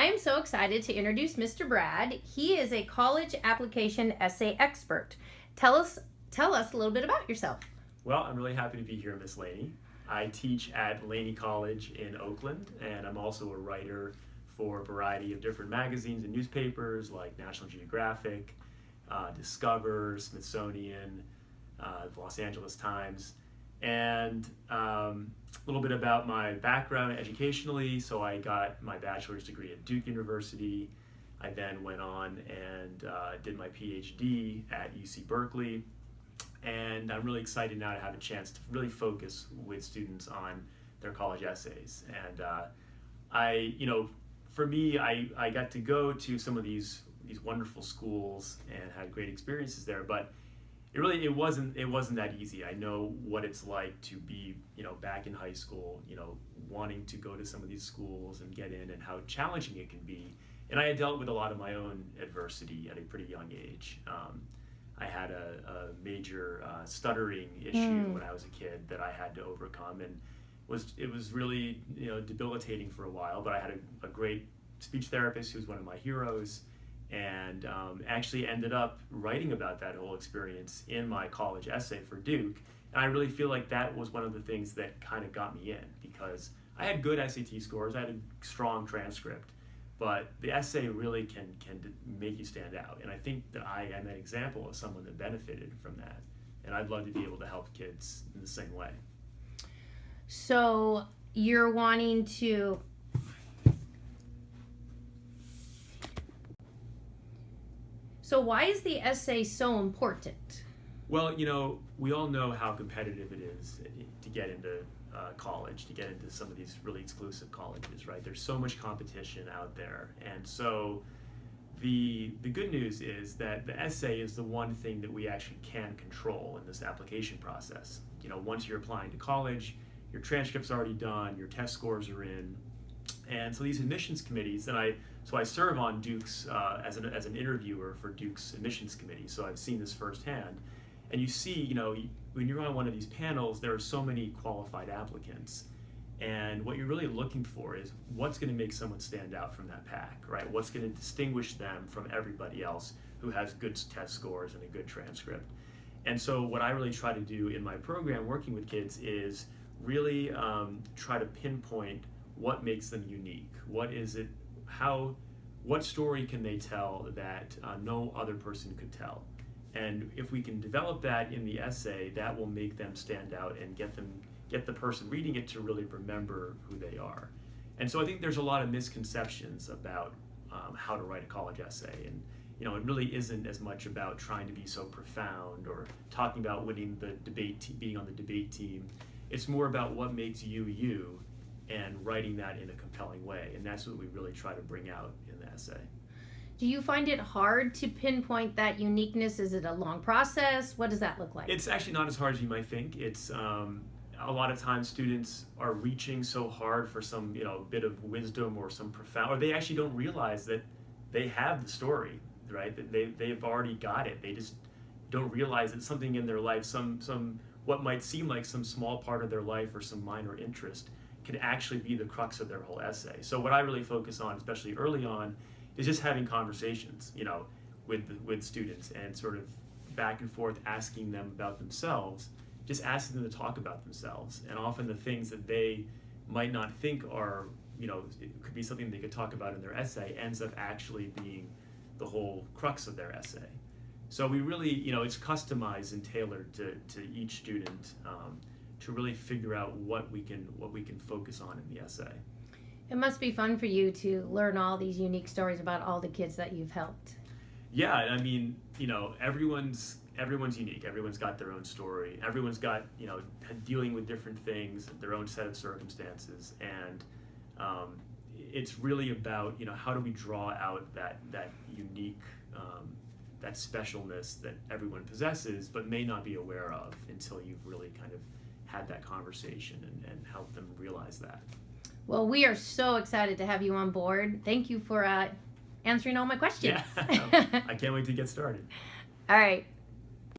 I am so excited to introduce Mr. Brad. He is a college application essay expert. Tell us a little bit about yourself. Well, I'm really happy to be here, Miss Laney. I teach at Laney College in Oakland, and I'm also a writer for a variety of different magazines and newspapers like National Geographic, Discover, Smithsonian, the Los Angeles Times. And a little bit about my background educationally. So I got my bachelor's degree at Duke University. I then went on and did my PhD at UC Berkeley. And I'm really excited now to have a chance to really focus with students on their college essays. And for me, I got to go to some of these wonderful schools and had great experiences there, but it wasn't that easy. I know what it's like to be, back in high school, wanting to go to some of these schools and get in, and how challenging it can be. And I had dealt with a lot of my own adversity at a pretty young age. I had a major stuttering issue when I was a kid that I had to overcome, and it was really debilitating for a while. But I had a great speech therapist who was one of my heroes, and actually ended up writing about that whole experience in my college essay for Duke. And I really feel like that was one of the things that kind of got me in, because I had good SAT scores, I had a strong transcript, but the essay really can make you stand out. And I think that I am an example of someone that benefited from that. And I'd love to be able to help kids in the same way. So you're wanting to... So why is the essay so important? Well, we all know how competitive it is to get into college, to get into some of these really exclusive colleges, right? There's so much competition out there. And so the good news is that the essay is the one thing that we actually can control in this application process. Once you're applying to college, your transcript's already done, your test scores are in. And so these admissions committees, and I serve on Duke's as an interviewer for Duke's admissions committee, so I've seen this firsthand. And you see, when you're on one of these panels, there are so many qualified applicants. And what you're really looking for is what's going to make someone stand out from that pack, right? What's going to distinguish them from everybody else who has good test scores and a good transcript. And so what I really try to do in my program working with kids is really try to pinpoint what makes them unique. What is it? What story can they tell that no other person could tell? And if we can develop that in the essay, that will make them stand out and get the person reading it to really remember who they are. And so I think there's a lot of misconceptions about how to write a college essay. And it really isn't as much about trying to be so profound or talking about winning the debate, being on the debate team. It's more about what makes you you, and writing that in a compelling way. And that's what we really try to bring out in the essay. Do you find it hard to pinpoint that uniqueness? Is it a long process? What does that look like? It's actually not as hard as you might think. It's a lot of times students are reaching so hard for some bit of wisdom or some profound, or they actually don't realize that they have the story, right? That they've already got it. They just don't realize that something in their life, some what might seem like some small part of their life or some minor interest, can actually be the crux of their whole essay. So what I really focus on, especially early on, is just having conversations, with students, and sort of back and forth asking them about themselves, just asking them to talk about themselves. And often the things that they might not think are, it could be something they could talk about in their essay, ends up actually being the whole crux of their essay. So we really, it's customized and tailored to each student to really figure out what we can focus on in the essay. It must be fun for you to learn all these unique stories about all the kids that you've helped. Yeah, I mean, everyone's unique. Everyone's got their own story. Everyone's got, dealing with different things, their own set of circumstances, and it's really about, how do we draw out that unique, that specialness that everyone possesses but may not be aware of until you've really kind of had that conversation and help them realize that. Well, we are so excited to have you on board. Thank you for answering all my questions. Yeah, I can't wait to get started. All right.